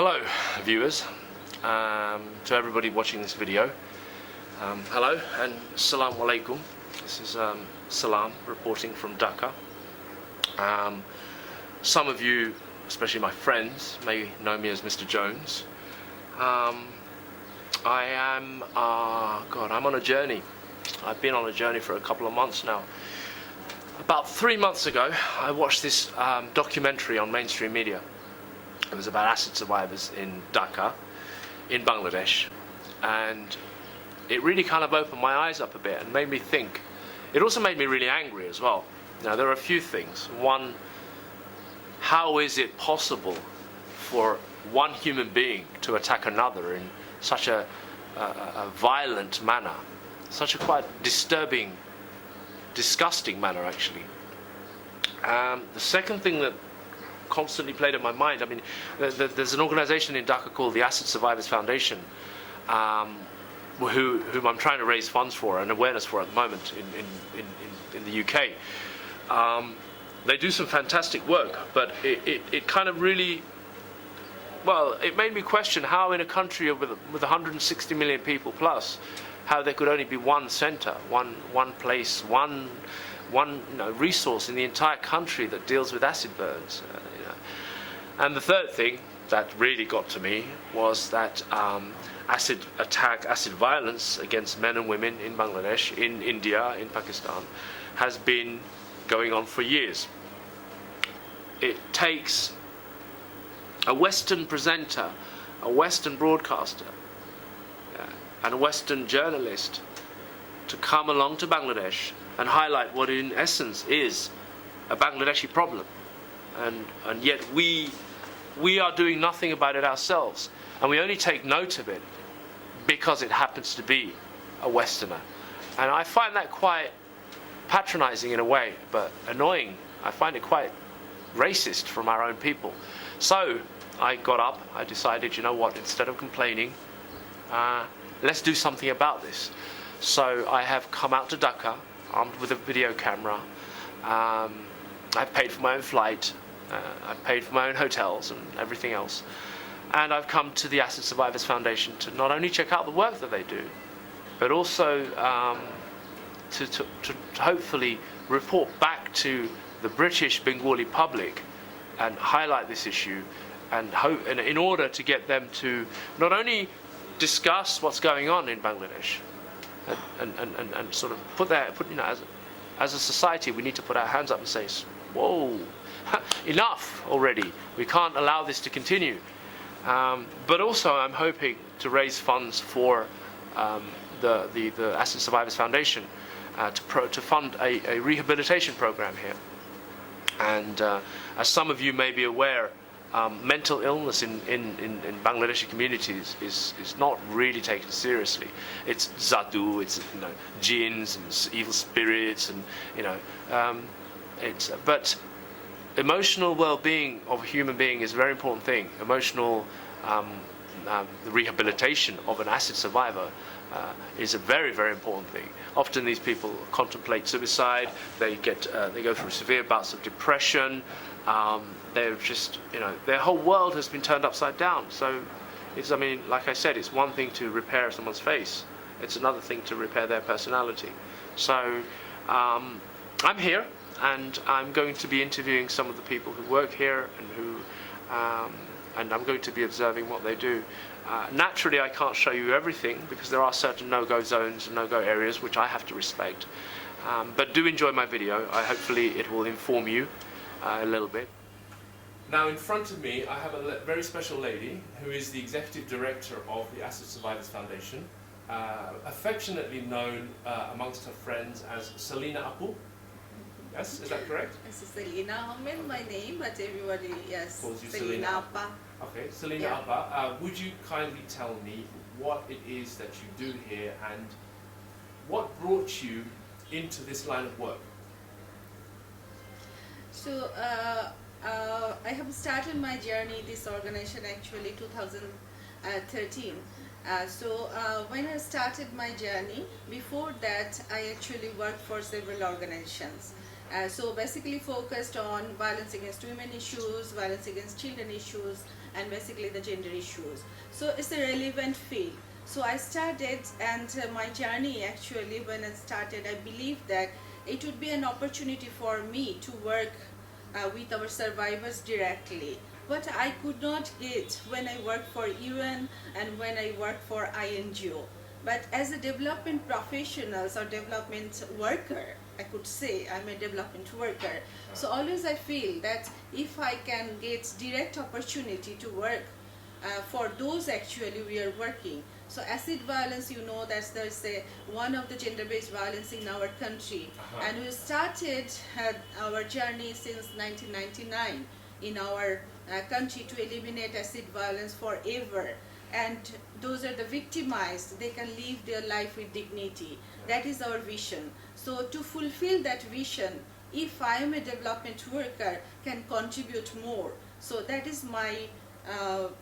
Hello viewers, to everybody watching this video, hello and Assalamu alaikum. This is Salam reporting from Dhaka. Some of you, especially my friends, may know me as Mr. Jones. I'm on a journey. I've been on a journey for a couple of months now. About 3 months ago I watched this documentary on mainstream media. It was about acid survivors in Dhaka, in Bangladesh, and it really kind of opened my eyes up a bit and made me think. It also made me really angry as well. Now there are a few things. One, how is it possible for one human being to attack another in such a violent manner, such a quite disturbing, disgusting manner actually. The second thing that constantly played in my mind, I mean, there's an organization in Dhaka called the Acid Survivors Foundation, whom I'm trying to raise funds for and awareness for at the moment in the UK. They do some fantastic work, but it kind of really, well, it made me question how in a country with 160 million people plus, how there could only be one center, one place, one resource in the entire country that deals with acid burns. And the third thing that really got to me was that acid violence against men and women in Bangladesh, in India, in Pakistan, has been going on for years. It takes a Western presenter, a Western broadcaster, and a Western journalist to come along to Bangladesh and highlight what in essence is a Bangladeshi problem. And yet we are doing nothing about it ourselves, and we only take note of it because it happens to be a Westerner. And I find that quite patronizing in a way, but annoying. I find it quite racist from our own people. So I got up, I decided, you know what, instead of complaining, let's do something about this. So I have come out to Dhaka armed with a video camera. I've paid for my own flight, I've paid for my own hotels and everything else. And I've come to the Acid Survivors Foundation to not only check out the work that they do, but also to hopefully report back to the British Bengali public and highlight this issue, and in order to get them to not only discuss what's going on in Bangladesh, and sort of put as a society we need to put our hands up and say, whoa, enough already, we can't allow this to continue. But also I'm hoping to raise funds for the Acid Survivors Foundation to fund a rehabilitation program here. And as some of you may be aware, mental illness in Bangladeshi communities is not really taken seriously. It's zadu, it's jinns and evil spirits, and but emotional well-being of a human being is a very important thing. Emotional rehabilitation of an acid survivor is a very, very important thing. Often these people contemplate suicide. They go through severe bouts of depression. They're just, their whole world has been turned upside down. So I mean, like I said, it's one thing to repair someone's face. It's another thing to repair their personality. So I'm here, and I'm going to be interviewing some of the people who work here and I'm going to be observing what they do. Naturally, I can't show you everything because there are certain no-go zones and no-go areas which I have to respect. But do enjoy my video. Hopefully it will inform you a little bit. Now in front of me I have a very special lady who is the Executive Director of the Acid Survivors Foundation, affectionately known amongst her friends as Selina Apu. Yes, is that correct? This is Selina Ahmed, my name, but everybody, yes, calls you Selina Appa. Okay, Selina Yeah. Appa, would you kindly tell me what it is that you do here and what brought you into this line of work? So, I have started my journey, this organization actually 2013. When I started my journey, before that I actually worked for several organizations. So basically focused on violence against women issues, violence against children issues, and basically the gender issues. So it's a relevant field. So I started, and my journey actually, when I started, I believed that it would be an opportunity for me to work with our survivors directly. What I could not get when I worked for UN and when I worked for INGO. But as a development professionals or development worker, I could say I'm a development worker. So always I feel that if I can get direct opportunity to work for those actually we are working. So acid violence, you know, there's one of the gender-based violence in our country, and we started our journey since 1999 in our country to eliminate acid violence forever. And those are the victimized, they can live their life with dignity. That is our vision. So to fulfill that vision, if I am a development worker, can contribute more. So that is my,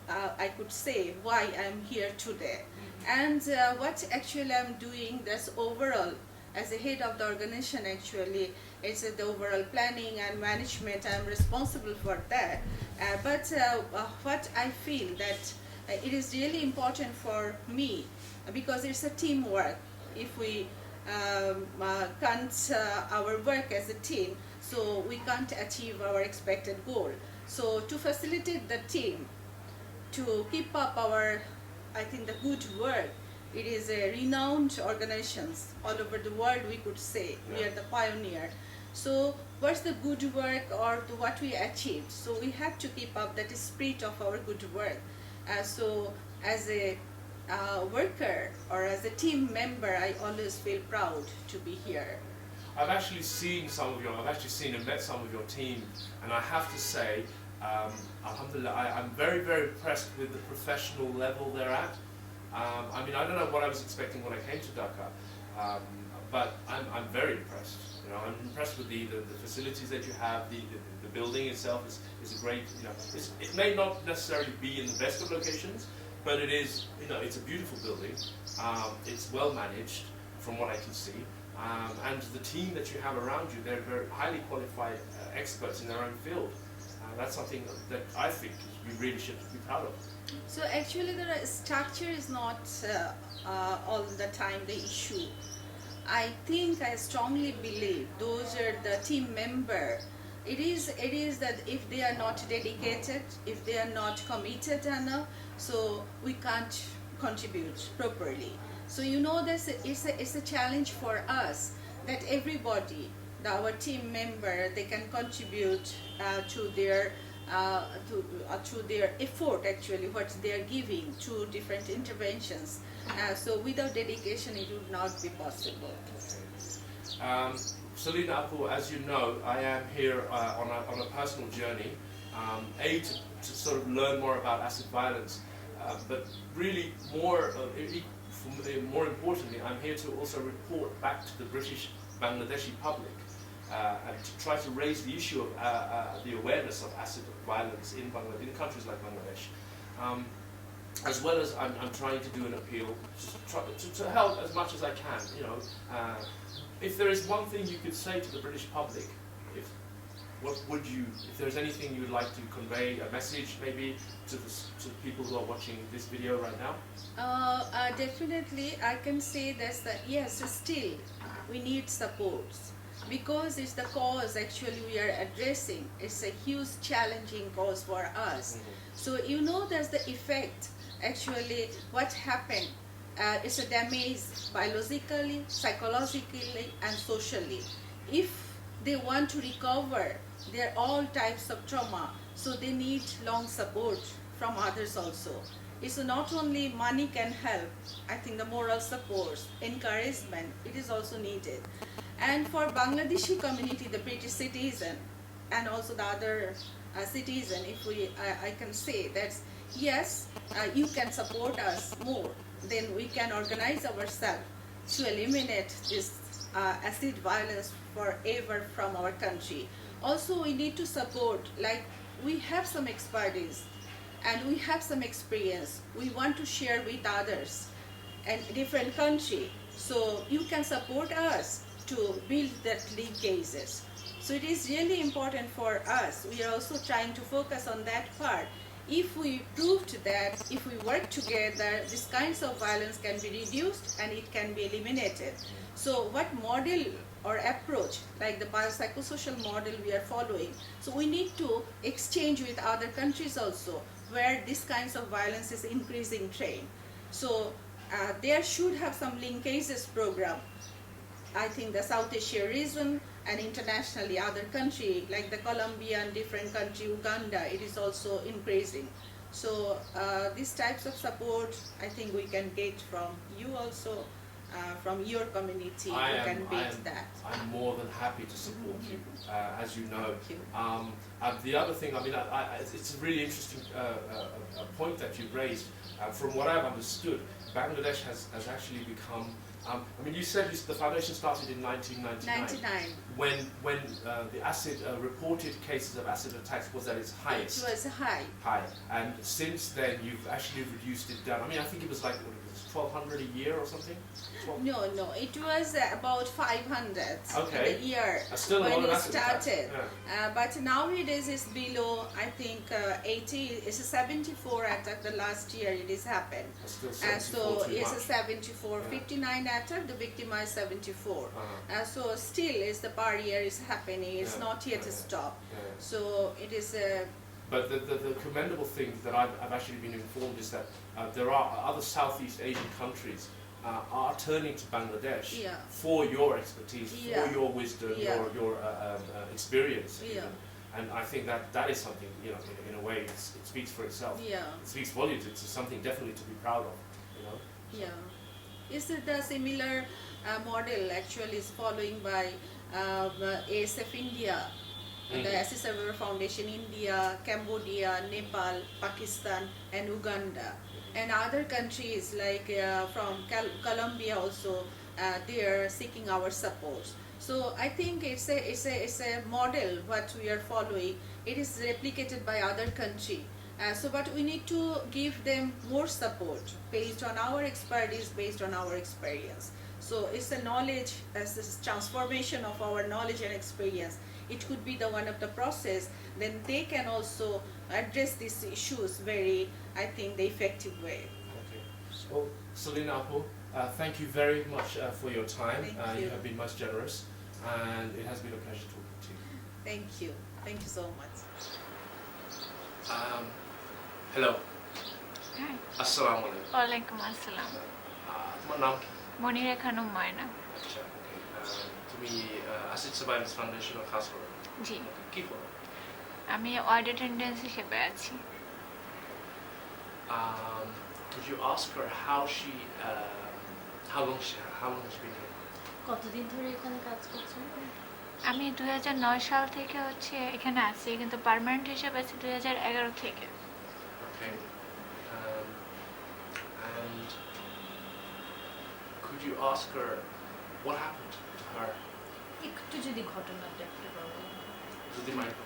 I could say, why I'm here today. And what actually I'm doing, that's overall, as a head of the organization actually, it's the overall planning and management, I'm responsible for that. But what I feel that it is really important for me, because it's a teamwork. If we can't our work as a team, so we can't achieve our expected goal. So to facilitate the team, to keep up our, I think, the good work, it is a renowned organizations all over the world, we could say. We are the pioneer. So what's the good work or what we achieved? So we have to keep up that spirit of our good work. So as a worker or as a team member, I always feel proud to be here. I've actually seen and met some of your team, and I have to say, alhamdulillah, I'm very, very impressed with the professional level they're at. I mean, I don't know what I was expecting when I came to Dhaka, but I'm very impressed. You know, I'm impressed with the facilities that you have. The building itself is a great, you know, it may not necessarily be in the best of locations, but it is, you know, it's a beautiful building. It's well managed from what I can see. And the team that you have around you, they're very highly qualified experts in their own field. That's something that I think you really should be proud of. So actually the structure is not all the time the issue. I think, I strongly believe those are the team member. It is that if they are not dedicated, if they are not committed enough, so we can't contribute properly. So you know that it's a challenge for us that everybody, our team member, they can contribute to their effort actually, what they are giving to different interventions. So without dedication, it would not be possible. Okay. Selina Apu, as you know, I am here on a personal journey, to sort of learn more about acid violence, but really more importantly, I'm here to also report back to the British Bangladeshi public and to try to raise the issue of the awareness of acid violence in countries like Bangladesh. As well as I'm trying to do an appeal to help as much as I can. You know, if there is one thing you could say to the British public, if there's anything you would like to convey, a message maybe to the people who are watching this video right now? Definitely, I can say that yes, still we need supports, because it's the cause actually we are addressing. It's a huge challenging cause for us. So you know there's the effect actually what happened. It's a damage biologically, psychologically and socially. If they want to recover their all types of trauma, so they need long support from others also. It's not only money can help, I think the moral support, encouragement, it is also needed. And for Bangladeshi community, the British citizen, and also the other citizen, if I can say that yes, you can support us more, then we can organize ourselves to eliminate this acid violence forever from our country. Also, we need to support, like we have some expertise and we have some experience. We want to share with others and different country. So you can support us to build that linkages. So it is really important for us. We are also trying to focus on that part. if we proved that if we work together, these kinds of violence can be reduced and it can be eliminated. So what model or approach, like the biopsychosocial model we are following, so we need to exchange with other countries also where these kinds of violence is increasing trend. So there should have some linkages program. I think the South Asia region and internationally other country like the Colombian different country, Uganda, it is also increasing. So these types of support I think we can get from you also, from your community. I You am, can I build am, that. I'm more than happy to support you, as you know. Thank you. The other thing, I mean, it's a really interesting point that you raised. From what I've understood, Bangladesh has actually become. I mean, you said the foundation started in 1999. 99. When the acid reported cases of acid attacks was at its highest. It was high. High, and since then you've actually reduced it down. I mean, I think it was like what, it was 1,200 a year or something. 12? No, it was about 500 Okay. a year That's still a when lot of it acid attacks. started. Yeah. But nowadays it's below, I think 80, it's a 74 attack the last year it is happened. That's still So 74 too it's a much. 74, Yeah. 59 attack, the victim is 74. So still is the per year is happening, it's Yeah, not yet yeah, stopped. Yeah. So it is But the commendable thing that I've actually been informed is that there are other Southeast Asian countries are turning to Bangladesh Yeah. for your expertise, Yeah. for your wisdom, Yeah. your experience. Yeah. even. And I think that is something, you know, in a way, it speaks for itself. Yeah. It speaks volumes. It's something definitely to be proud of. You know. Yeah. Is it the similar model actually is following by ASF India, the Assis Survivor Foundation India, Cambodia, Nepal, Pakistan and Uganda, and other countries like from Colombia also, they are seeking our support. So I think it's a model what we are following. It is replicated by other country. But we need to give them more support based on our expertise, based on our experience. So it's a knowledge, as this transformation of our knowledge and experience. It could be the one of the process. Then they can also address these issues very, I think, the effective way. Okay. Well, Selina Apu, thank you very much for your time. Thank You you. have been most generous, and it has been a pleasure talking to you. Thank you. Thank you so much. Hello. হ্যাঁ, Assalamu alaikum. ওয়ালাইকুম আসসালাম। তোমার নাম কি? মনিরা খানম ময়না। আচ্ছা, তুমি acid survivors ফাউন্ডেশনের কাজ করো? জি, কি করো? আমি ওয়ার্ড অ্যাটেন্ডেন্স হিসেবে আছি। Could you ask her how long has been here? কতদিন ধরে এখানে কাজ করছেন? আমি 2009 সাল থেকে এখানে আছি, কিন্তু পার্মানেন্ট হিসেবে আছি 2011 থেকে। Okay. And could you ask her what happened to her? একটু যদি ঘটনাটা একটু বলেন। যদি মাইন্ড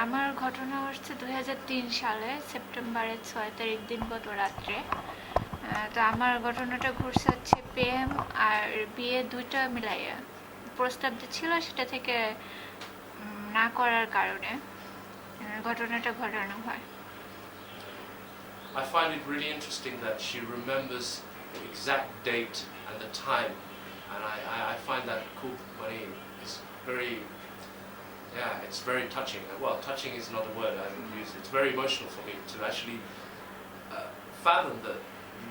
আমার ঘটনা হচ্ছে 2003 সালে সেপ্টেম্বরের 6 তারিখ দিনগত রাত্রে। তো আমার ঘটনাটা ঘটছে প্রেম আর বিয়ে দুইটা মিলাইয়া। প্রস্তাব যে ছিল সেটা থেকে না করার কারণে ঘটনাটা ঘটানো হয়। I find it really interesting that she remembers the exact date and the time, and I find that cool money is very, yeah, it's very touching. Well, touching is not a word I would use. It's very emotional for me to actually fathom that,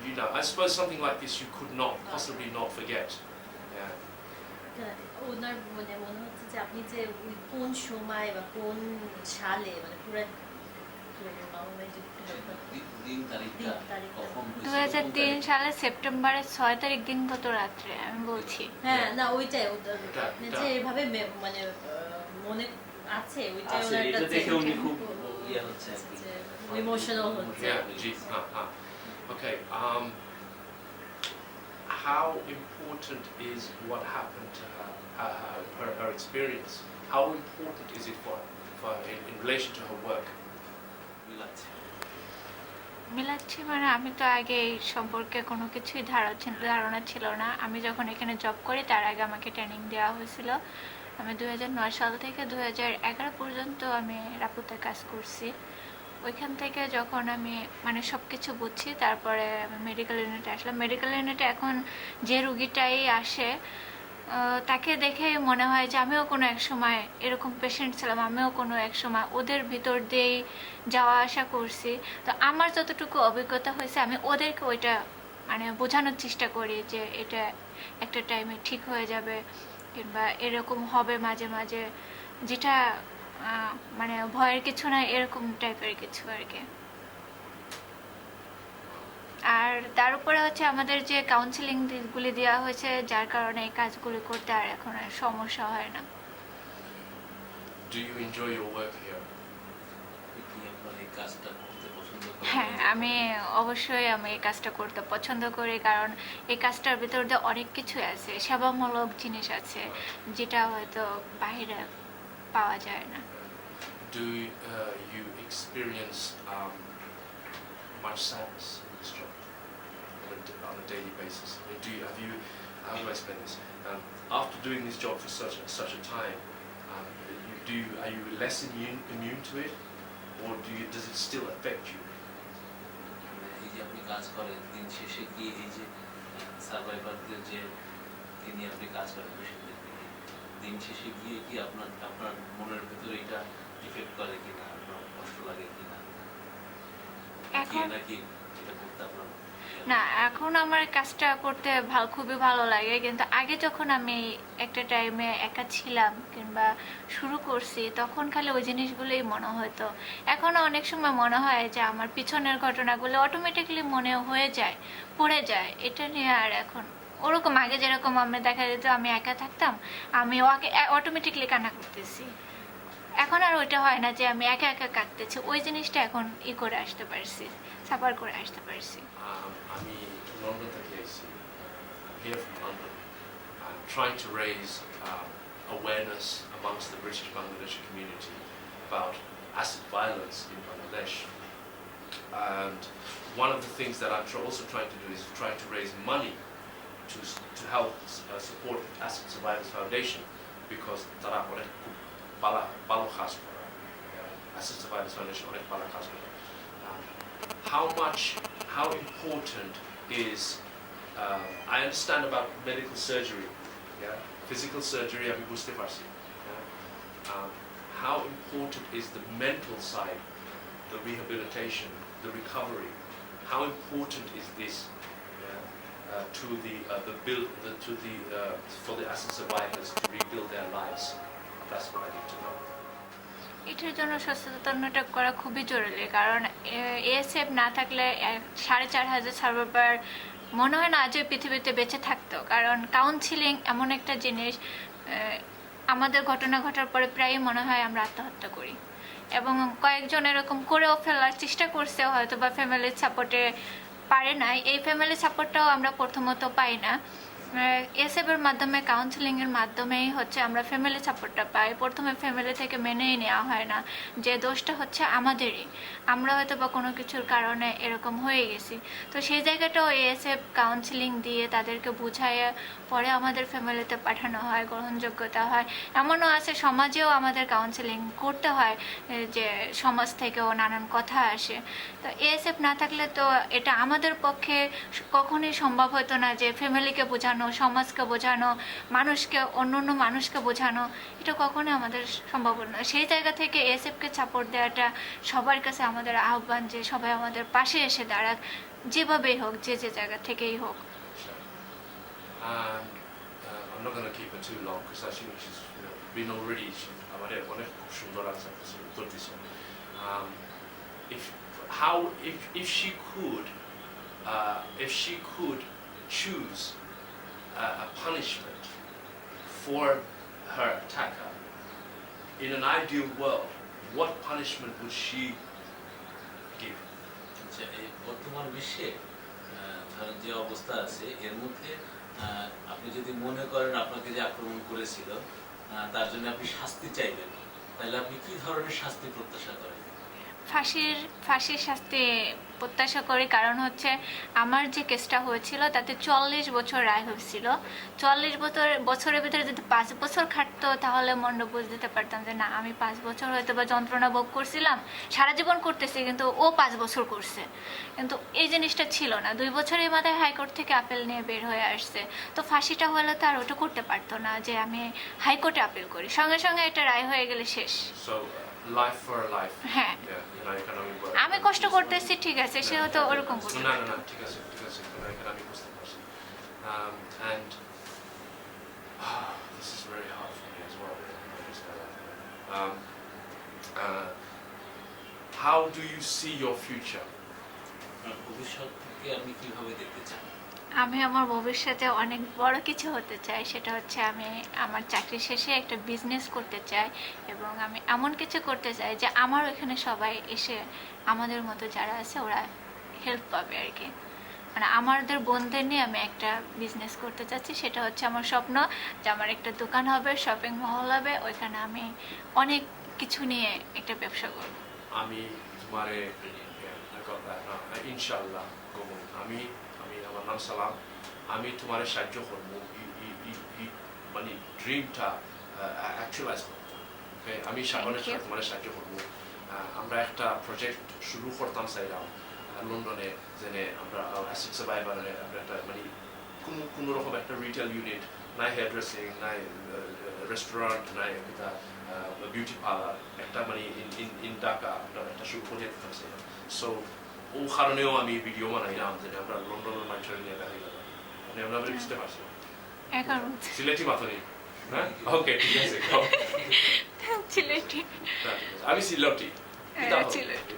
you know, I suppose something like this you could not possibly not forget. Yeah. ওনার মনে হচ্ছে যে আপনি যে ওই কোন সময় বা কোন সালে মানে পুরো দিন তারিখটা কখন হয়েছে, 2003 সালে সেপ্টেম্বরের 6 তারিখ দিনগত রাত্রে আমি বলছি। হ্যাঁ না ওইটাই ওটা এটা- আপনি এটা- যে এভাবে মানে মনে আছে ওইটাই আছে, ওনার এটা কাছে দেখে উনি খুব ইয়ে হচ্ছে আর কি। ইমোশনাল হচ্ছে। Yeah, gee, okay. How important is what happened to her, her experience? How important is it for in relation to her work? মিলাচ্ছে। মিলাচ্ছি মানে আমি তো আগে এই সম্পর্কে কোনো কিছুই ধারণা ছিল না। আমি যখন এখানে জব করি তার আগে আমাকে ট্রেনিং দেওয়া হয়েছিল। আমি 2009 সাল থেকে 2011 পর্যন্ত আমি রাপুতে কাজ করছি। ওইখান থেকে যখন আমি মানে সব কিছু বুঝছি, তারপরে আমি মেডিকেল ইউনিটে আসলাম। মেডিকেল ইউনিটে এখন যে রুগীটাই আসে তাকে দেখে মনে হয় যে আমিও কোনো এক সময় এরকম পেশেন্ট ছিলাম, আমিও কোনো এক সময় ওদের ভিতর দিয়েই যাওয়া আসা করছি। তো আমার যতটুকু অভিজ্ঞতা হয়েছে আমি ওদেরকে ওইটা মানে বোঝানোর চেষ্টা করি যে এটা একটা টাইমে ঠিক হয়ে যাবে, কিংবা এরকম হবে মাঝে মাঝে, যেটা মানে ভয়ের কিছু না, এরকম টাইপের কিছু আর কি। আর তার উপরে হচ্ছে আমাদের যে কাউন্সিলিং গুলি দেওয়া হয়েছে, যার কারণে এই কাজগুলি করতে আর এখন আর সমস্যা হয় না। Do you enjoy your work here? আপনি কি আপনার এই কাজটা করতে পছন্দ করেন? হ্যাঁ, আমি অবশ্যই এই কাজটা করতে পছন্দ করি, কারণ এই কাজটার ভিতর দিয়ে অনেক কিছু আছে, সেবামূলক জিনিস আছে, যেটা হয়তো বাইরে পাওয়া যায় না। Do you experience much sadness in this job on a daily basis? I mean, how do I explain this? After doing this job for such a time, are you less immune to it, or does it still affect you? মানে এই যে আপনি কাজ করেন, দিন শেষে কি এই যে সার্ভাইভারদের যে তিনি আপনি কাজ করেন পেশেন্টদের নিয়ে, দিন শেষে গিয়ে কি আপনার মনের ভিতরে এটা ইফেক্ট করে কিনা, আপনার কষ্ট লাগে কিনা, এখন নাকি এটা করতে আপনার না, এখন আমার কাজটা করতে খুবই ভালো লাগে, কিন্তু আগে যখন আমি একটা টাইমে একা ছিলাম কিংবা শুরু করছি, তখন খালি ওই জিনিসগুলোই মনে হতো। এখনও অনেক সময় মনে হয় যে আমার পিছনের ঘটনাগুলো অটোমেটিকলি মনে হয়ে যায়, পড়ে যায়। এটা নিয়ে আর এখন ওরকম আগে যেরকম আমি দেখা যেত আমি একা থাকতাম, আমি অটোমেটিকলি কান্না করতেছি, এখন আর ওইটা হয় না যে আমি একা একা কাঁদতেছি। ওই জিনিসটা এখন করে আসতে পারছি, সাফার করে আসতে পারছি। আমি লন্ডন থেকে এসেছি, here from London. I'm trying to raise awareness amongst the British Bangladeshi community about acid violence in Bangladesh. And one of the things that I'm also trying to do is trying to raise money to help support Acid Survivors Foundation, because তারা অনেক খুব ভালো কাজ করে, Acid Survivors Foundation অনেক ভালো কাজ করে। How important is I understand about medical surgery, yeah, physical surgery, আমি বুঝতে পারছি, how important is the mental side, the rehabilitation, the recovery? How important is this to for the acid survivors to rebuild their lives? That's what I need to know. এটার জন্য সচেতনতা করা খুবই জরুরি, কারণ এএসএফ না থাকলে 4,500 সার্ভাইভার মনে হয় না আজ এই পৃথিবীতে বেঁচে থাকতো। কারণ কাউন্সিলিং এমন একটা জিনিস, আমাদের ঘটনা ঘটার পরে প্রায়ই মনে হয় আমরা আত্মহত্যা করি, এবং কয়েকজন এরকম করেও ফেলার চেষ্টা করছে, হয়তো বা ফ্যামিলির সাপোর্টে পারে নাই। এই ফ্যামিলি সাপোর্টটাও আমরা প্রথমত পাই না। এসএফের মাধ্যমে, কাউন্সিলিংয়ের মাধ্যমেই হচ্ছে আমরা ফ্যামিলি সাপোর্টটা পাই। প্রথমে ফ্যামিলি থেকে মেনেই নেওয়া হয় না যে দোষটা হচ্ছে আমাদেরই, আমরা হয়তো বা কোনো কিছুর কারণে এরকম হয়ে গেছি। তো সেই জায়গাটাও এএসএফ কাউন্সিলিং দিয়ে তাদেরকে বুঝাইয়ে পরে আমাদের ফ্যামিলিতে পাঠানো হয়, গ্রহণযোগ্যতা হয়। এমনও আছে সমাজেও আমাদের কাউন্সিলিং করতে হয়, যে সমাজ থেকেও নানান কথা আসে। তো এএসএফ না থাকলে তো এটা আমাদের পক্ষে কখনোই সম্ভব হতো না যে ফ্যামিলিকে বোঝানো, সমাজকে বোঝানো, অন্য মানুষকে বোঝানো, এটা কখনোই আমাদের সম্ভব না। সেই জায়গা থেকে এএসএফকে সাপোর্ট দেওয়াটা সবার কাছে আমাদের আহ্বান, যে সবাই আমাদের পাশে এসে দাঁড়াক, যেভাবেই হোক, যে জায়গা থেকেই হোক। And I'm not going to keep her too long because I think she's been already আমাদের অনেক খুব সুন্দর answer উত্তর দিয়েছে। If she could choose a punishment for her attacker in an ideal world, what punishment would she give? আচ্ছা, এই বর্তমান বিশ্বে ধরেন যে অবস্থা আছে, এর মধ্যে আপনি যদি মনে করেন আপনাকে যে আক্রমণ করেছিল তার জন্য আপনি শাস্তি চাইবেন, তাহলে আপনি কি ধরনের শাস্তি প্রত্যাশা করেন? ফাঁসির শাস্তি প্রত্যাশা করি, কারণ হচ্ছে আমার যে কেসটা হয়েছিল তাতে 40 বছর রায় হয়েছিল। 40 বছরের ভিতরে যদি 5 বছর খাটতো তাহলে মন্ড বুঝ দিতে পারতাম যে না, আমি 5 বছর হয়তো বা যন্ত্রণা ভোগ করছিলাম, সারা জীবন করতেছি, কিন্তু ও 5 বছর করছে। কিন্তু এই জিনিসটা ছিল না, 2 বছরের মাথায় হাইকোর্ট থেকে আপিল নিয়ে বের হয়ে আসছে। তো ফাঁসিটা হলে তো আর ওটা করতে পারতো না যে আমি হাইকোর্টে আপিল করি, সঙ্গে সঙ্গে একটা রায় হয়ে গেলে শেষ। So, life for a life. হ্যাঁ, economic work. আমি কষ্ট করতেছি ঠিক আছে, সেও তো ওরকম করতে না পারতো। ঠিক আছে economic বুঝতে পারছি। And this is very hard for me as well. How do you see your future? আপনার ভবিষ্যৎকে আপনি কিভাবে দেখতে চান? আমি আমার ভবিষ্যতে অনেক বড় কিছু হতে চাই, সেটা হচ্ছে আমি আমার চাকরি শেষে একটা বিজনেস করতে চাই, এবং আমি এমন কিছু করতে চাই যে আমার ওখানে সবাই এসে আমাদের মতো যারা আছে ওরা হেল্প পাবে আর কি। মানে আমাদের বোনদের নিয়ে আমি একটা বিজনেস করতে চাচ্ছি, সেটা হচ্ছে আমার স্বপ্ন যে আমার একটা দোকান হবে, শপিং মহল হবে, ওইখানে আমি অনেক কিছু নিয়ে একটা ব্যবসা করব। আমি তোমারে ইনশাআল্লাহ আমি আমার নাম সালাম, আমি তোমার সাহায্য করবো মানে ড্রিমটা অ্যাকচুয়ালাইজ করবো। আমি সাগরের সাথে তোমার সাহায্য করবো। আমরা একটা প্রজেক্ট শুরু করতাম চাইলাম লন্ডনে, যেনে আমরা অ্যাসিড সার্ভাইভারে আমরা একটা মানে কোনো রকম একটা রিটেল ইউনিট, নাই হেয়ার ড্রেসিং, নাই রেস্টুরেন্ট, নাই একটা বিউটি পার্লার, একটা মানে ইন ঢাকা আমরা একটা শুরু করে দিতাম চাইলাম। সো ও কারণেও আমি ভিডিও বানাইলাম যে আমরা লন্ডনের মানুষের নিয়ে দেখাইলাম। আমরা বুঝতে পারছি এখন সিলেটি মাথনি না? ওকে, ঠিক আছে। সিলেটি, আমি সিলেটি। সিলেটি,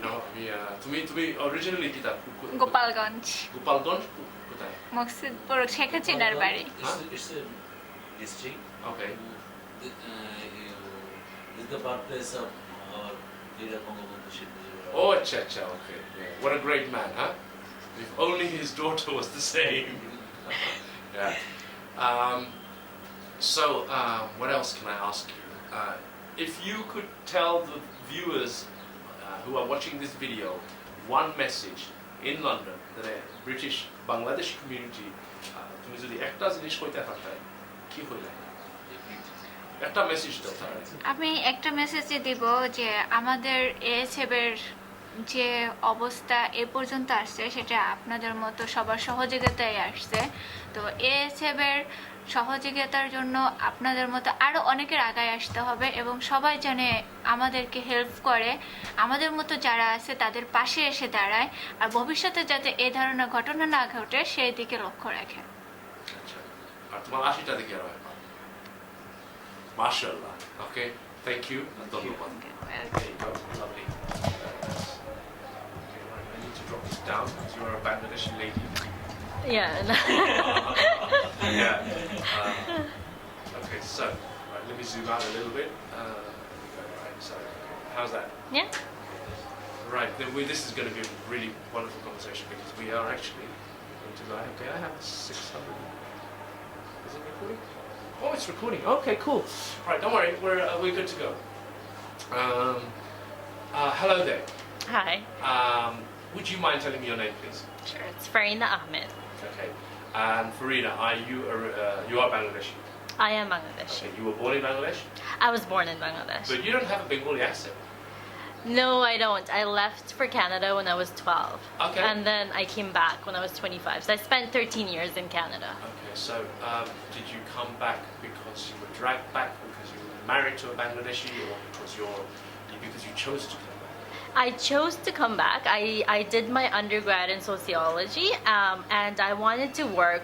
তুমি অরিজিনালি কিতাব গোপালগঞ্জ, গোপালগঞ্জ কোথায়? মকসুদপুর, শেখ হাসিনার বাড়ি। It's a district. Okay. Is the birthplace of our leader Bangabandhu Sheikh Mujibur Oh, acha, okay. Yeah. What a great man, huh? If only his daughter was the same. Yeah. What else can I ask you? If you could tell the viewers who are watching this video one message in London, the British Bangladesh community, তুমি যদি একটা জিনিস কইতে পারতে কি হইলে? একটা message দাও তাহলে। আমি একটা মেসেজই দিব যে আমাদের এএসএফের যে অবস্থা এ পর্যন্ত আসছে সেটা আপনাদের মতো সবার সহযোগিতায় আসছে। তো এএসএফের সহযোগিতার জন্য আপনাদের মতো আরও অনেকের আগায় আসতে হবে, এবং সবাই জানে আমাদেরকে হেল্প করে, আমাদের মতো যারা আছে তাদের পাশে এসে দাঁড়ায়, আর ভবিষ্যতে যাতে এই ধরনের ঘটনা না ঘটে সেই দিকে লক্ষ্য রাখে। আচ্ছা, আর তোমার আশিটা দিকে রাখো। মাশাআল্লাহ। Okay, thank you. ধন্যবাদ। There you go. Lovely. Okay, right, I need to drop this down because you're a Bangladeshi lady. Yeah. Yeah. Okay, so right, let me zoom out a little bit. Right, so how's that? Yeah. Right, this is going to be a really wonderful conversation because we are actually going to go. Okay, I have 600. Is it recording? Oh, it's recording. Okay, cool. Right, don't worry, we're good to go. Hello there. Hi, Would you mind telling me your name, please? sure. It's Farina Ahmed. Okay. And Farina, you are Bangladeshi. I am Bangladeshi. Okay, you were born in Bangladesh, I was born in Bangladesh. but you don't have a Bengali accent. No, I don't. I left for Canada when I was 12. Okay. And then I came back when I was 25. So I spent 13 years in Canada. Okay, so did you come back because you were dragged back because you were married to a Bangladeshi, or because you chose to come back? I chose to come back. I did my undergrad in sociology, and I wanted to work.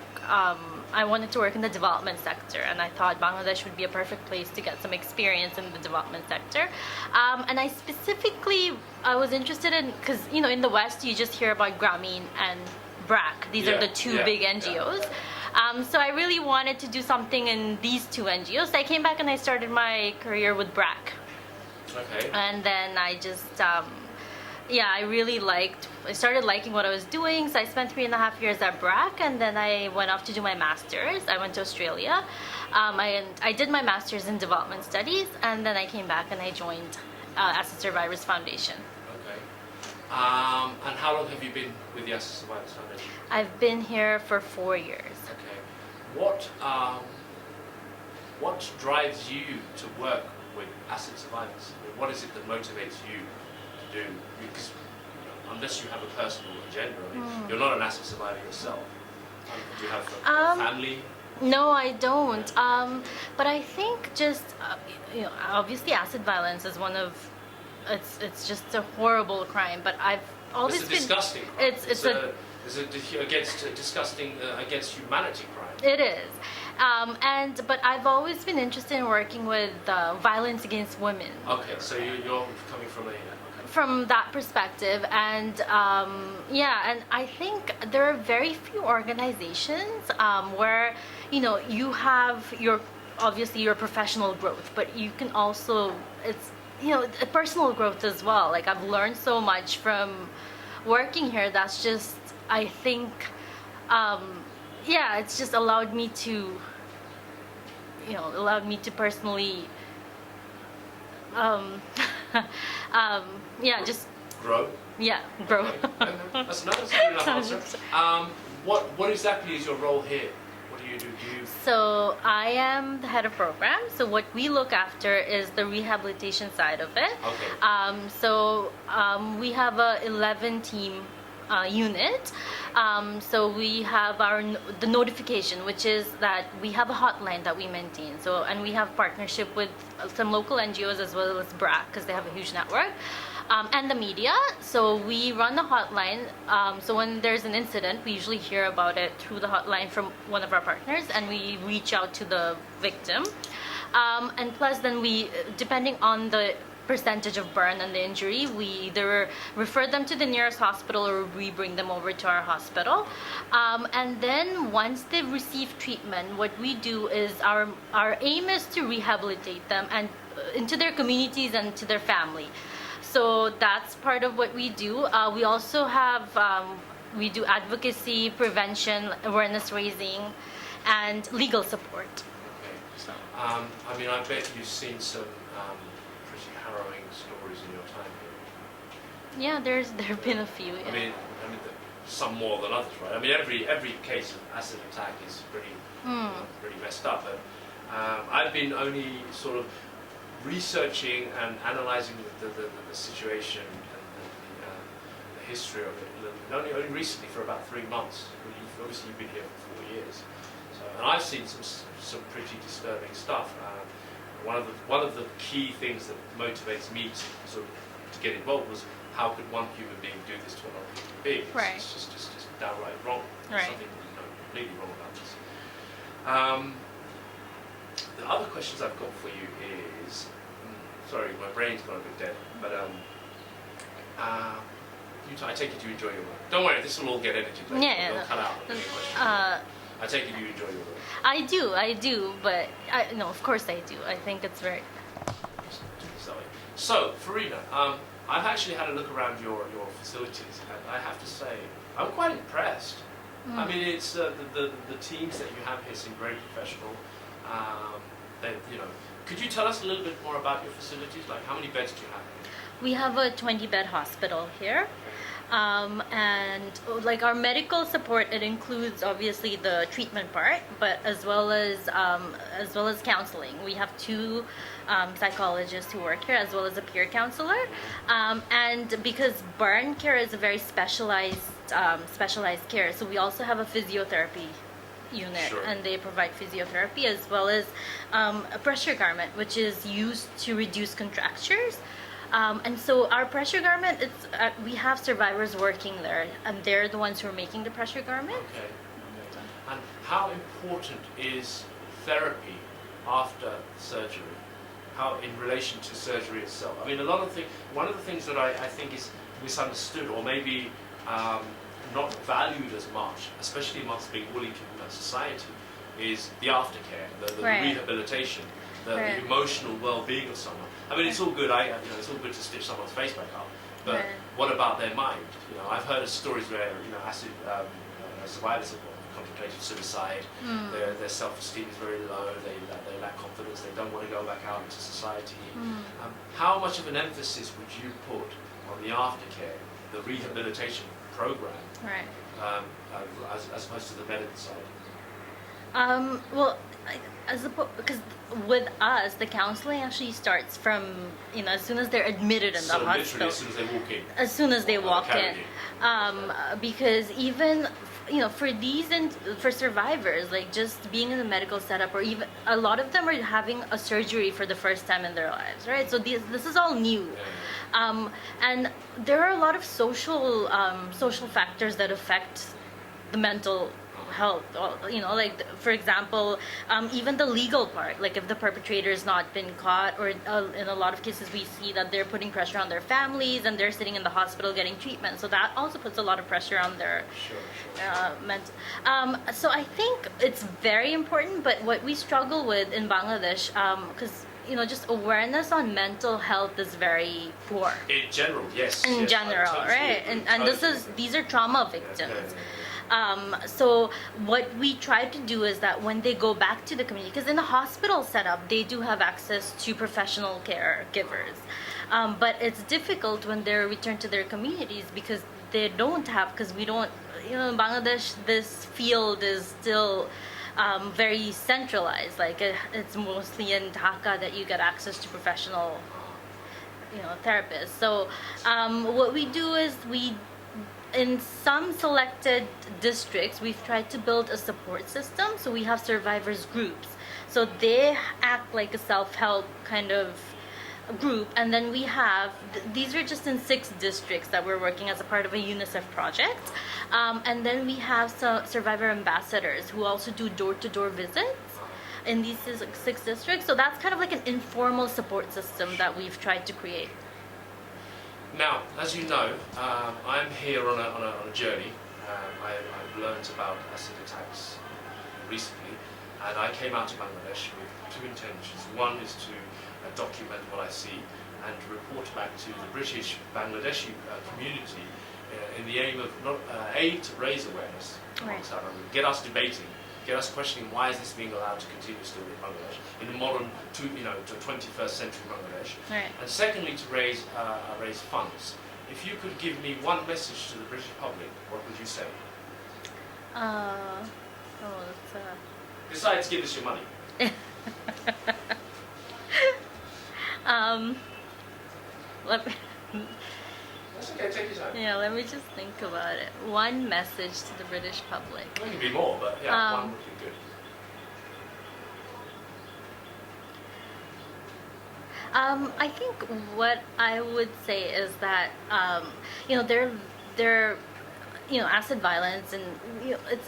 I wanted to work in the development sector, and I thought Bangladesh would be a perfect place to get some experience in the development sector. And I was interested in, because in the West you just hear about Grameen and BRAC. These are the two big NGOs. So I really wanted to do something in these two NGOs. I came back and I started my career with BRAC. Okay. And then I just I started liking what I was doing, so I spent 3.5 years at BRAC, and then I went off to do my master's. I went to Australia. I did my master's in development studies, and then I came back and I joined Acid Survivors Foundation. Okay. And how long have you been with the Acid Survivors Foundation? I've been here for 4 years. Okay. What drives you to work with acid survivors? I mean, what is it that motivates you to do? Because unless you have a personal agenda, I mean, you're not an acid survivor yourself. Do you have a family? No, I don't. But I think just obviously acid violence is one of it's just a horrible crime. But I've always It's a been disgusting crime. it's a disgusting against humanity crime. it is. But I've always been interested in working with violence against women. Okay, so you're coming from a okay. From that perspective, and and I think there are very few organizations where you have obviously your professional growth, but you can also it's a personal growth as well. Like I've learned so much from working here. That's just I think it's just allowed me to personally just Grow. grow. Okay. That's a good enough answer. What exactly is your role here? What do you do? So I am the head of program. So what we look after is the rehabilitation side of it. Okay. We have a 11-team unit. So we have the notification, which is that we have a hotline that we maintain. So and we have partnership with some local NGOs as well as BRAC because they have a huge network. And the media. So we run the hotline. So when there's an incident, we usually hear about it through the hotline from one of our partners, and we reach out to the victim. And plus, then we, depending on the percentage of burn and the injury, we either refer them to the nearest hospital or we bring them over to our hospital. And then once they've received treatment, what we do is our aim is to rehabilitate them and into their communities and to their family. So that's part of what we do. We also have, we do advocacy, prevention, awareness raising, and legal support. Okay. I mean, I bet you've seen some pretty harrowing stories in your time here. Yeah, there have been a few. Yeah. I mean, some more than others, right? I mean, every case of acid attack is pretty messed up. But I've been only sort of researching and analysing the situation and the history of it only recently for about 3 months. Obviously, you've been here for 4 years, so, and I've seen some pretty disturbing stuff. One of the key things that motivates me to get involved was how could one human being do this to another human being? Right. It's just downright wrong. Right. Something completely wrong about this. The other questions I've got for you is, sorry, my brain's gone a bit dead, but I take it you enjoy your work. Don't worry, this will all get edited later. Yeah. They'll cut out any questions. I take it you enjoy your work. I do, but no, of course I do. I think it's very. So, Farina, I've actually had a look around your facilities, and I have to say, I'm quite impressed. I mean, it's the teams that you have here seem very professional. Could you tell us a little bit more about your facilities? Like, how many beds do you have here? We have a 20-bed hospital here. And like our medical support, it includes obviously the treatment part, but as well as counseling. We have 2 psychologists who work here, as well as a peer counselor. And because burn care is a very specialized care, so we also have a physiotherapy unit. Sure. And they provide physiotherapy as well as a pressure garment, which is used to reduce contractures. And so our pressure garment, we have survivors working there, and they're the ones who are making the pressure garment. Okay. And how important is therapy after surgery? How in relation to surgery itself? I mean, one of the things that I think is misunderstood, or maybe not valued as much, especially amongst the Woolly society, is the aftercare, the Right. rehabilitation, the Right. emotional well-being of someone. I mean, it's all good. It's all good to stitch someone's face back up, but Right. what about their mind? I've heard of stories where acid survivors have contemplated suicide. Their self-esteem is very low. They lack confidence. They don't want to go back out into society. How much of an emphasis would you put on the aftercare the rehabilitation program Right. as opposed to the medical side? Well, because with us, the counseling actually starts from, as soon as they're admitted in the So literally hospital. as soon as they walk in. As soon as they Or walk carry in, you. because even for these and for survivors, like just being in the medical setup, or even a lot of them are having a surgery for the first time in their lives, right? So this is all new. And there are a lot of social factors that affect the mental health. Like for example, even the legal part. Like if the perpetrator has not been caught, or in a lot of cases we see that they're putting pressure on their families and they're sitting in the hospital getting treatment. So that also puts a lot of pressure on their mental. So I think it's very important. But what we struggle with in Bangladesh, because just awareness on mental health is very poor. In general, yes. In yes, I general, totally right? agree, And totally agree. these are trauma victims. So what we try to do is that when they go back to the community, because in the hospital setup they do have access to professional caregivers, but it's difficult when they're returned to their communities because they don't have, because we don't, in Bangladesh this field is still very centralized. Like it's mostly in Dhaka that you get access to professional therapists. So what we do is in some selected districts, we've tried to build a support system. So we have survivors groups. So they act like a self-help kind of group. And then we have, these are just in 6 districts that we're working as a part of a UNICEF project. And then we have some survivor ambassadors who also do door-to-door visits in these 6 districts. So that's kind of like an informal support system that we've tried to create. Now, as you know, I'm here on a journey. I've learned about acid attacks recently, and I came out to Bangladesh with 2 intentions. One is to document what I see and report back to the British Bangladeshi community in the aim of to raise awareness amongst our members, get us debating, get us questioning why is this being allowed to continue still in Bangladesh, in the modern, to 21st century Bangladesh. Right. And secondly, to raise funds. If you could give me one message to the British public, what would you say? Besides, give us your money. Let me, That's okay, take your time. let me just think about it. One message to the British public. There can be more, but yeah, one would be good. I think what I would say is that there acid violence, and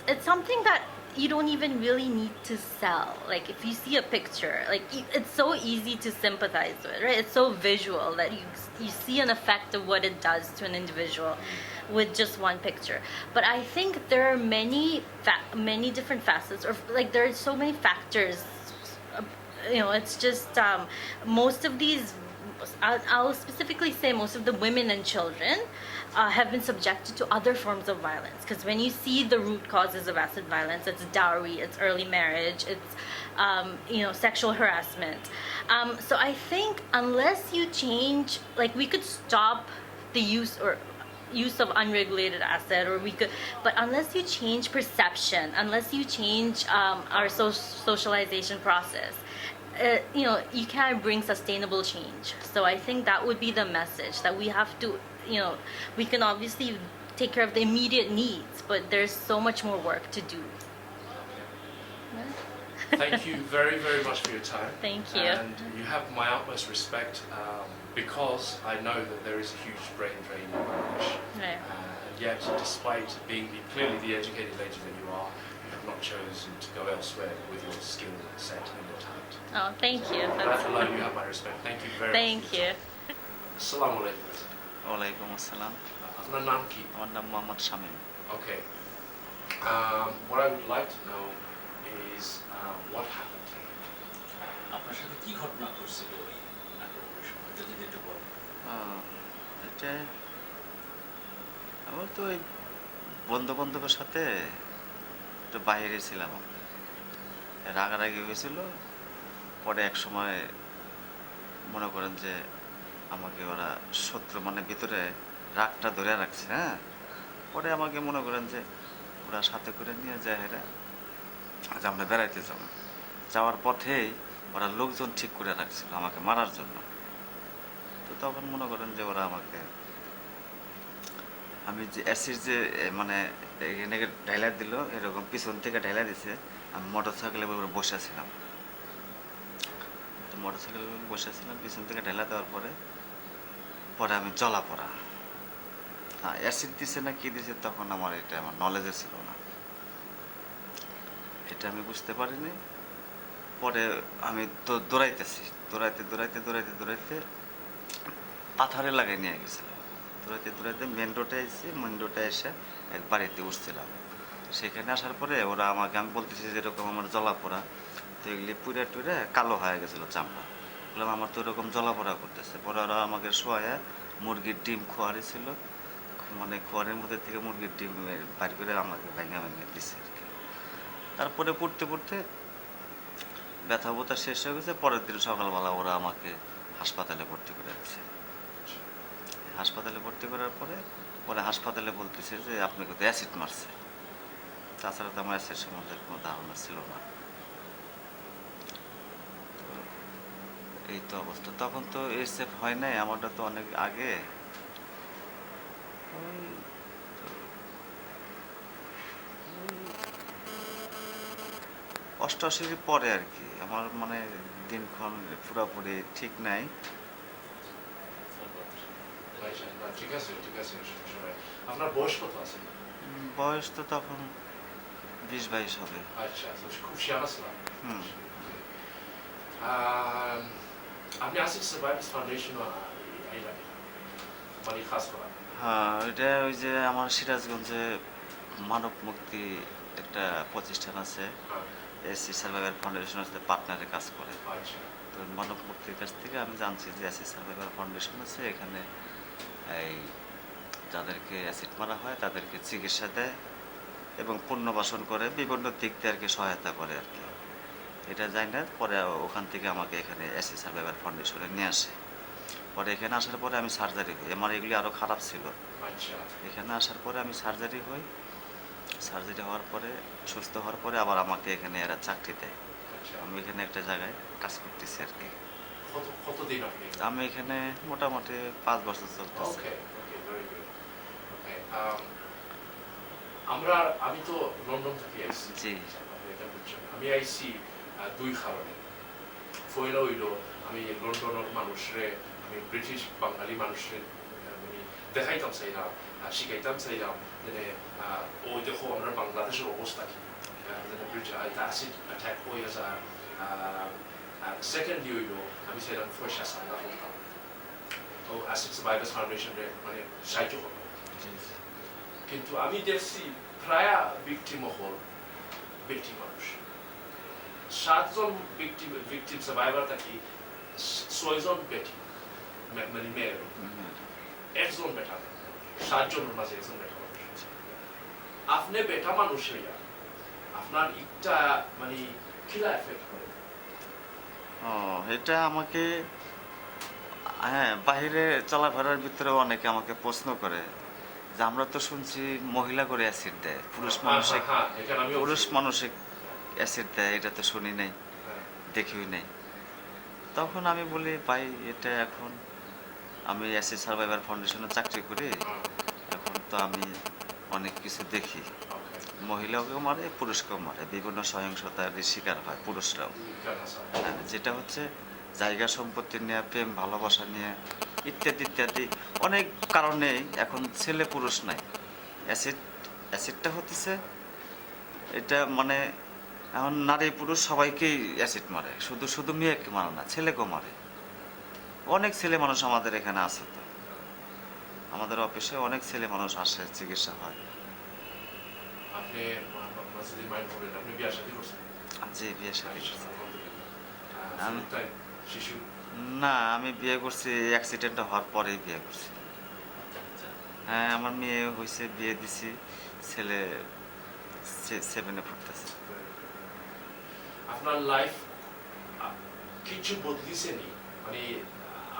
it's something that you don't even really need to sell. Like if you see a picture, like it's so easy to sympathize with, right? It's so visual that you see an effect of what it does to an individual with just one picture. But I think there are many different facets, or like there are so many factors. It's just most of these, I'll specifically say most of the women and children have been subjected to other forms of violence. Because when you see the root causes of acid violence, it's dowry, it's early marriage, it's sexual harassment. So I think unless you change, like we could stop the use of unregulated acid, but unless you change perception, unless you change our socialization process, you can't bring sustainable change. So I think that would be the message, that we have to, we can obviously take care of the immediate needs, but there's so much more work to do. Thank you very, very much for your time. Thank you. And you have my utmost respect because I know that there is a huge brain drain in Bangladesh. Right. And yet, despite being clearly the educated lady that you are, you have not chosen to go elsewhere with your skill set and your talent. Oh, thank you. That alone, you have my respect. Thank you very much. Thank you. Assalamu alaikum. ওয়ালাইকুম আসসালাম আপনার নাম কি? আমার নাম Mohammad Shamim Okay. What I would like to know is what happened. আপনার সাথে কি ঘটনা ঘটছিল ওই আক্রমণের সময়, এটা যদি একটু বলেন। এটা আমার তো ওই বন্ধু বান্ধবের সাথে একটু বাইরে ছিলাম, রাগারাগি হয়েছিল। পরে এক সময় মনে করেন যে আমাকে ওরা শত্রু, মানে ভিতরে রাগটা ধরে রাখছে, হ্যাঁ। পরে আমাকে মনে করেন যে ওরা সাথে করে নিয়ে যায়, এরা আজ আমরা বেড়াইতে যাব, যাওয়ার পথেই ওরা লোকজন ঠিক করে রাখছিল আমাকে মারার জন্য। তো তখন মনে করেন যে ওরা আমাকে, আমি যে অ্যাসিড যে মানে এখানে ঢাইলা দিল, এরকম পিছন থেকে ঢাইলা দিছে, আমি মোটর সাইকেলের উপরে বসেছিলাম। তো মোটর সাইকেলের উপরে বসেছিলাম, পিছন থেকে ঢাইলা দেওয়ার পরে পরে আমি জ্বলা পড়া। হ্যাঁ, অ্যাসিড দিছে না কি দিছে তখন আমার এটা আমার নলেজে ছিল না, এটা আমি বুঝতে পারিনি। পরে আমি তো দৌড়াইতে পাথরে লাগাই নিয়ে গেছিল। দৌড়াইতে মেন রোডে এসেছি, মেন রোডে এসে এক বাড়িতে উঠছিলাম। সেখানে আসার পরে ওরা আমাকে, আমি বলতেছি যেরকম আমার জ্বলা পোড়া, তো এগুলি পুড়ে টুড়ে কালো হয়ে গেছিলো চামড়া। বললাম আমার তো এরকম জ্বলা পোড়া করতেছে। পরে ওরা আমাকে শোয়া মুরগির ডিম খোয়ারি ছিল, মানে খোয়ারের মধ্যে থেকে মুরগির ডিম বাইর করে আমাকে ভেঙে দিচ্ছে আর কি। তারপরে পড়তে ব্যথা বোথা শেষ হয়ে গেছে। পরের দিন সকালবেলা ওরা আমাকে হাসপাতালে ভর্তি করে দিচ্ছে। হাসপাতালে ভর্তি করার পরে হাসপাতালে বলতেছে যে আপনাকে তো অ্যাসিড মারছে। তাছাড়া তো আমার অ্যাসিড সম্বন্ধে কোনো ধারণা ছিল না। তো এই তো অবস্থা। তখন তো এসএফ হয় নাই, আমারটা তো অনেক আগে। ওই তো অষ্টআশির পরে আর কি। আমার মানে দিনক্ষণ পুরোপুরি ঠিক নাই। ঠিক আছে সবাই। আপনার বয়স কত আছে? বয়স তো তখন 20-22 হবে। আচ্ছা, তো খুব শিয়ানা ছিলাম। হুম। আপনি আসিফ সার্ভাইভার্স ফাউন্ডেশন মানে খাস করা? হ্যাঁ, এটা ওই যে আমার সিরাজগঞ্জে মানব মুক্তি একটা প্রতিষ্ঠান আছে, এসসি সার্ভাইভার ফাউন্ডেশনের সাথে পার্টনারে কাজ করে। আচ্ছা, তো মানব মুক্তির কাছ থেকে আমি জানছি যে এসসি সার্ভাইভার ফাউন্ডেশন আছে, এখানে এই যাদেরকে অ্যাসিড মারা হয় তাদেরকে চিকিৎসা দেয় এবং পুনর্বাসন করে, বিভিন্ন দিক দিয়ে আর কি সহায়তা করে আর কি। এটা যাই না, পরে ওখান থেকে আমাকে এখানে এসসি সার্ভাইভার ফাউন্ডেশনে নিয়ে আসে। পরে এখানে আসার পরে আমি সার্জারি হই, আমার এগুলি আরও খারাপ ছিল। আচ্ছা, এখানে আসার পরে আমি সার্জারি হই, সার্জারি হওয়ার পরে সুস্থ হওয়ার পরে আবার আমাকে এখানে এরা চাকরি দেয়। আচ্ছা। আমি এখানে একটা জায়গায় কাজ করতেছি আর কি। কতদিন আপনি? আমি এখানে মোটামুটি 5 বছর চলতেছে। ওকে, ভেরি গুড। ওকে, আমি তো লন্ডন থেকে আসছি। জি। এটা বুঝছেন। আমি আইছি দুই কারণে। পয়লা হইল আমি লন্ডনের মানুষরে, আমি ব্রিটিশ বাঙালি মানুষের মানে দেখাইতাম চাইলাম, শিখাইতাম চাইলাম যে ওই দেখো আমরা বাংলাদেশের অবস্থা কি, অ্যাসিড অ্যাটাক হয়ে যায়। সেকেন্ডলি হইল আমি চাইলাম পয়সা সামনা করতাম, তো অ্যাসিড সার্ভাইভার্স ফাউন্ডেশনে মানে সাহায্য করবো। কিন্তু আমি দেখছি প্রায় ভিকটিম হল ব্যক্তি মানুষ। 7 জন ভিকটিম সার্ভাইভার থাকি 6 জন বেটি মানে মেয়ের, একজন বেটা, 7 জনের মাঝে একজন বেটা মানুষ। আপনি বেটা মানুষ হইয়া আপনার একটা মানে কিলা এফেক্ট করে? ও, এটা আমাকে, হ্যাঁ, বাইরে চলাফেরার ভিতরে অনেকে আমাকে প্রশ্ন করে যে আমরা তো শুনছি মহিলা করে অ্যাসিড দেয়, পুরুষ মানুষে অ্যাসিড দেয়, এটা তো শুনি নাই, দেখিও নাই। তখন আমি বলি ভাই, এটা এখন আমি এসসি সার্ভাইভার ফাউন্ডেশনে চাকরি করি, এখন তো আমি অনেক কিছু দেখি, মহিলাকেও মারে পুরুষকেও মারে, বিভিন্ন সহিংসতার শিকার হয় পুরুষরাও। যেটা হচ্ছে জায়গা সম্পত্তি নিয়ে, প্রেম ভালোবাসা নিয়ে, ইত্যাদি ইত্যাদি অনেক কারণেই এখন ছেলে পুরুষ নাই। অ্যাসিডটা হতেছে এটা মানে এখন নারী পুরুষ সবাইকেই অ্যাসিড মারে, শুধু মেয়েকে মারে না, ছেলেকেও মারে। অনেক ছেলে মানুষ আমাদের এখানে আছে, তো আমাদের অফিসে অনেক ছেলে মানুষ আসে, চিকিৎসা হয়। আপনি মাঝে মাইন্ড করেন, আপনি বিয়ে শাদী করছেন? জি, বিয়ে শাদী করছি। আমি শিশু? না, আমি বিয়ে করছি অ্যাক্সিডেন্ট হওয়ার পরেই বিয়ে করছি। হ্যাঁ, আমার মেয়ে হয়েছে, বিয়ে দিছি, ছেলে 7-এ পড়তেছে। আপনার লাইফ কিছু বদলিছে নি? মানে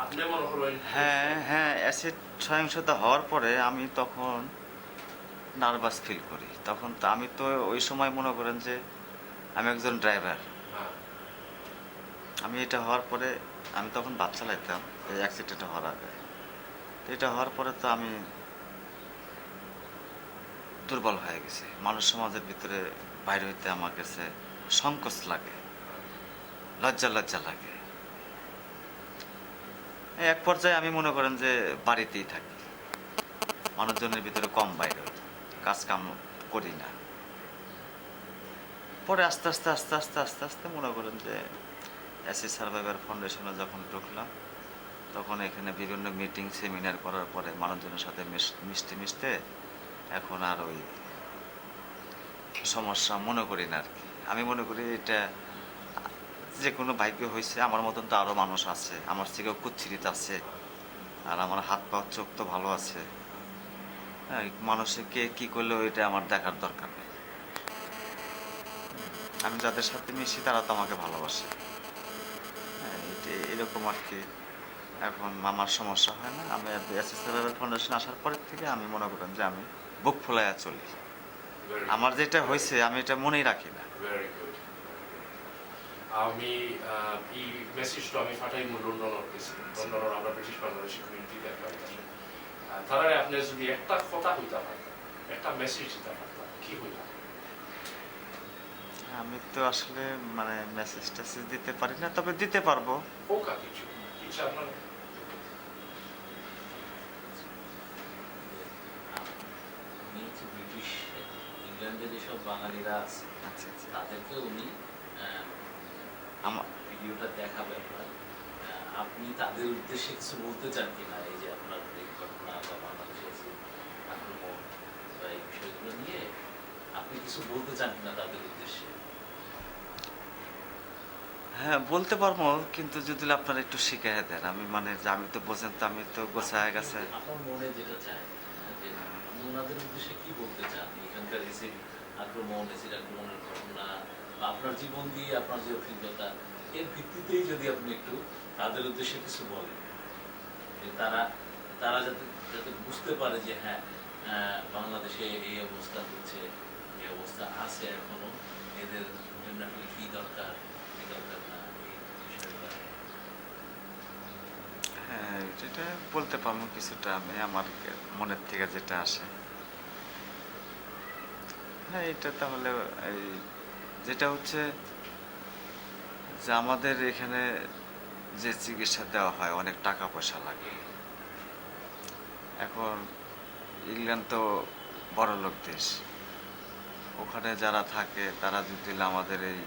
আপনি মনে করেন? হ্যাঁ, অ্যাসিড সহিংসতা হওয়ার পরে আমি তখন নার্ভাস ফিল করি। তখন তো আমি তো ওই সময় মনে করেন যে আমি একজন ড্রাইভার। হ্যাঁ। আমি এটা হওয়ার পরে আমি তখন বাস চালাইতাম এই অ্যাক্সিডেন্ট হওয়ার আগে। তো এটা হওয়ার পরে তো আমি দুর্বল হয়ে গেছি। মানুষ সমাজের ভিতরে বাইরে হইতে আমার কাছে সংকোচ লাগে, লজ্জা লজ্জা লাগে। এক পর্যায়ে আমি মনে করেন যে বাড়িতেই থাকি, মানুষজনের ভিতরে কম বাইরে হই, কাজ কাম করি না। পরে আস্তে আস্তে আস্তে আস্তে আস্তে আস্তে মনে করেন যে এসি সার্ভাইভার ফাউন্ডেশনে যখন ঢুকলাম, তখন এখানে বিভিন্ন মিটিং সেমিনার করার পরে মানুষজনের সাথে মিশতে মিশতে এখন আর ওই সমস্যা মনে করি না আর কি। আমি মনে করি এটা যে কোনো ভাগ্য হয়েছে, আমার মতন তো আরও মানুষ আছে, আমার থেকেও কুচ্ছিরিত আছে, আর আমার হাত পা চোখ তো ভালো আছে। হ্যাঁ, মানুষে কে কী করলেও এটা আমার দেখার দরকার নেই। আমি যাদের সাথে মিশি তারা তো আমাকে ভালোবাসে। হ্যাঁ, এটা এরকম আর কি। এখন আমার সমস্যা হয় না। আমি এসএসএল ফাউন্ডেশন আসার পরের থেকে আমি মনে করেন যে আমি বুক ফুলাইয়া চলি। আমার যেটা হয়েছে আমি এটা মনেই রাখি না। Very good. আমি এই মেসেজটা আমি ফাটাই লন্ডনের গেছি। লন্ডনের আমরা ব্রিটিশ বাংলাদেশি কমিউনিটি দেখলাম। তারা আপনি যদি একটা কথা হইতে পারতেন, একটা মেসেজ দিতে পারতেন, কি হইতাম? আমি তো আসলে মানে মেসেজ টেসেজ দিতে পারি না, তবে দিতে পারবো। ফোকা কিছু কিছু আপনার উনি হচ্ছে ব্রিটিশ ইংল্যান্ডে যেসব বাঙালিরা আছে আচ্ছা আচ্ছা। তাদেরকে উনি আমার ভিডিওটা দেখাবেন না। আপনি তাদের উদ্দেশ্যে কিছু বলতে চান কিনা, এই যে আপনার এই ঘটনা বা বাংলাদেশের যে আক্রমণ বা এই বিষয়গুলো নিয়ে আপনি কিছু বলতে চান কিনা তাদের উদ্দেশ্যে? হ্যাঁ বলতে পারবো, কিন্তু যদি আপনারা একটু শিখাই দেন। আমি মানে যে আমি তো বোঝেন তো, আমি তো গোছায় গেছে। আপনার মনে যেটা চায় যে আপনি ওনাদের উদ্দেশ্যে কি বলতে চান, এখানকার এসিড আক্রমণের ঘটনা বা আপনার জীবন দিয়ে আপনার যে অভিজ্ঞতা, এর ভিত্তিতেই যদি আপনি একটু তাদের উদ্দেশ্যে কিছু বলেন, যে তারা তারা যাতে যাতে বুঝতে পারে যে হ্যাঁ, বাংলাদেশে এই অবস্থা হচ্ছে, এই অবস্থা আছে এখনো, এদের জন্য আসলে কি দরকার, কি দরকার না, এই বিষয়গুলো। হ্যাঁ যেটা বলতে পারবো কিছুটা আমি আমার মনের থেকে যেটা আসে। হ্যাঁ এটা তাহলে এই যেটা হচ্ছে যে আমাদের এখানে যে চিকিৎসা দেওয়া হয় অনেক টাকা পয়সা লাগে। এখন ইংল্যান্ড তো বড়লোক দেশ, ওখানে যারা থাকে তারা যদি আমাদের এই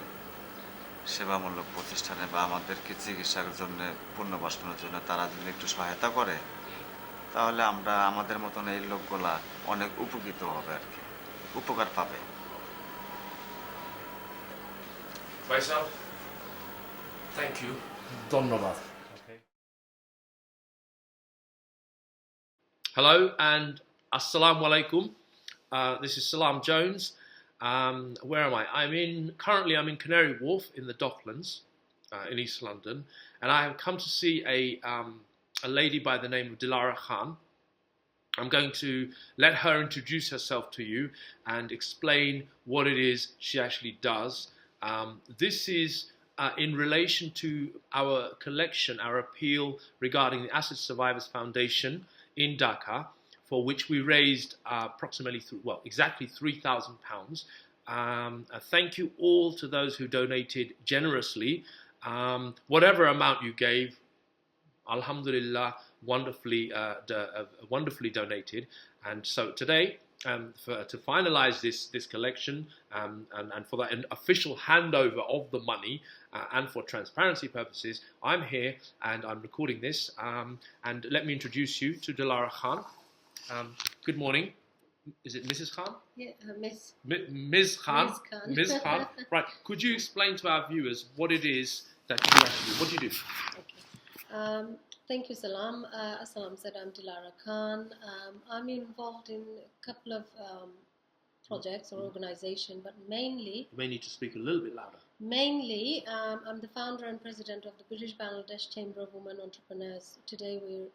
সেবামূলক প্রতিষ্ঠানে বা আমাদেরকে চিকিৎসার জন্য পুনর্বাসনের জন্য তারা যদি একটু সহায়তা করে, তাহলে আমরা আমাদের মতন এই লোকগুলা অনেক উপকৃত হবে আর কি, উপকার পাবে। Faisal, thank you. ধন্যবাদ. Okay. Hello and assalamu alaikum. This is Salam Jones. Where am I? Currently I'm in Canary Wharf in the Docklands in East London, and I have come to see a lady by the name of Dilara Khan. I'm going to let her introduce herself to you and explain what it is she actually does. This is in relation to our collection, our appeal regarding the Acid Survivors Foundation in Dhaka, for which we raised approximately, exactly £3,000. Thank you all to those who donated generously. Whatever amount you gave, alhamdulillah, wonderfully donated. And so today, to finalize this collection and for that an official handover of the money and for transparency purposes, I'm here and I'm recording this. And let me introduce you to Dilara Khan. Good morning. Is it Mrs. Khan? Yeah, Miss. Ms. Khan. Ms. Khan. Ms. Khan. Right. Could you explain to our viewers what it is that you actually do? What do you do? Okay. Thank you, Salam. Assalam said I'm Dilara Khan. I'm involved in a couple of projects or organizations, but mainly, You may need to speak a little bit louder. I'm the founder and president of the British Bangladesh Chamber of Women Entrepreneurs. Today we're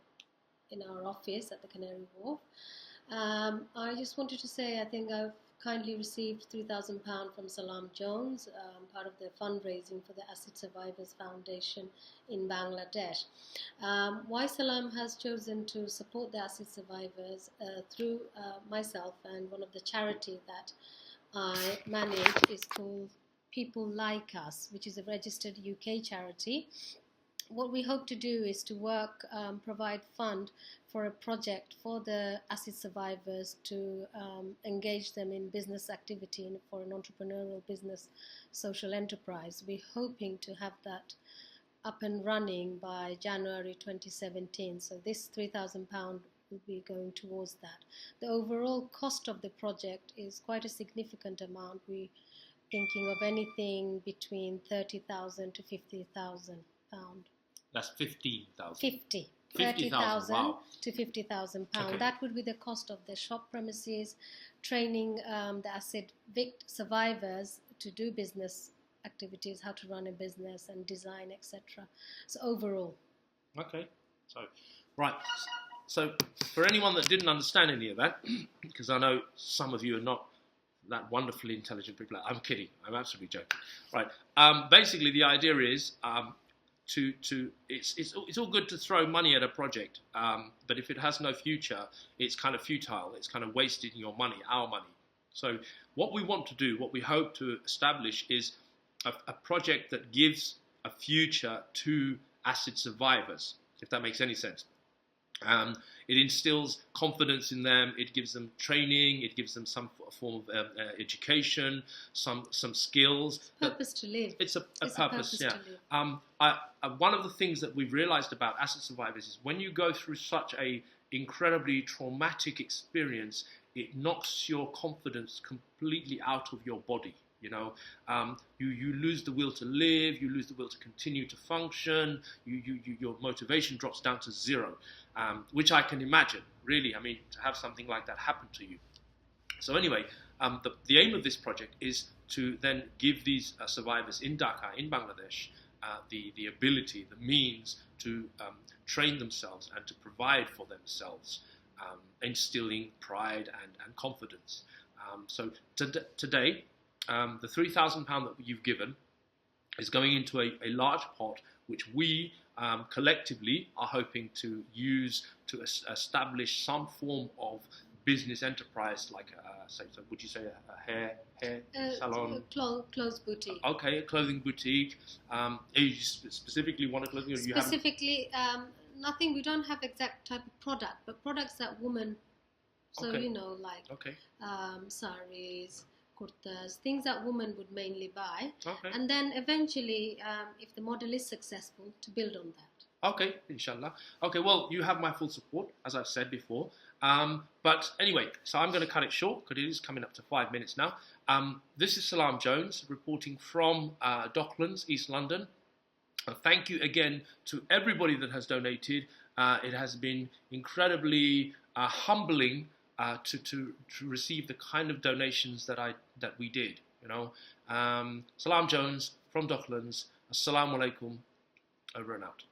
in our office at the Canary Wharf. I just wanted to say I think I've kindly received £3,000 from Salam Jones, part of the fundraising for the Acid Survivors Foundation in Bangladesh. Why Salam has chosen to support the acid survivors through myself and one of the charity that I manage is called People Like Us, which is a registered UK charity. What we hope to do is to work, provide fund for a project for the acid survivors to engage them in business activity and for an entrepreneurial business social enterprise. We're hoping to have that up and running by January 2017. So this £3,000 will be going towards that. The overall cost of the project is quite a significant amount. We're thinking of anything between £30,000 to £50,000. That's 15,000. 50. 50,000, 30,000 wow. to £50,000. Okay. That would be the cost of the shop premises, training the acid survivors to do business activities, how to run a business and design, etc. So overall. Okay, so, right. So, for anyone that didn't understand any of that, because I know some of you are not that wonderfully intelligent people. I'm kidding. I'm absolutely joking. Right. Basically, the idea is it's all good to throw money at a project, but if it has no future, it's kind of futile. It's kind of wasting your money, our money. So what we want to do, what we hope to establish is a project that gives a future to acid survivors, if that makes any sense. It instills confidence in them. It gives them training. It gives them some form of education, some skills. Purpose to live. It's a It's purpose. to Yeah. live. One of the things that we've realised about acid survivors is when you go through such a incredibly traumatic experience, it knocks your confidence completely out of your body. You know, you lose the will to live, you lose the will to continue to function, your motivation drops down to zero, which I can imagine, really. I mean, to have something like that happen to you. So anyway, the aim of this project is to then give these survivors in Dhaka, in Bangladesh, the ability, the means to train themselves and to provide for themselves, instilling pride and confidence. So today, the £3,000 that you've given is going into a large pot which we collectively are hoping to use to establish some form of business enterprise, like would you say a hair salon? Clothes boutique. Okay, a clothing boutique. You specifically want a clothing, or you have? Specifically, nothing. We don't have exact type of product, but products that women. So Okay. you know, like Okay. saris, kurtas, things that women would mainly buy, Okay. and then eventually, if the model is successful, to build on that. Okay, inshallah. Okay, well, you have my full support, as I've said before. But anyway, so I'm going to cut it short because it is coming up to 5 minutes now. This is Salam Jones reporting from Docklands, East London. Thank you again to everybody that has donated. It has been incredibly humbling to receive the kind of donations that we did. You know, Salam Jones from Docklands. Assalamu alaikum. Over and out.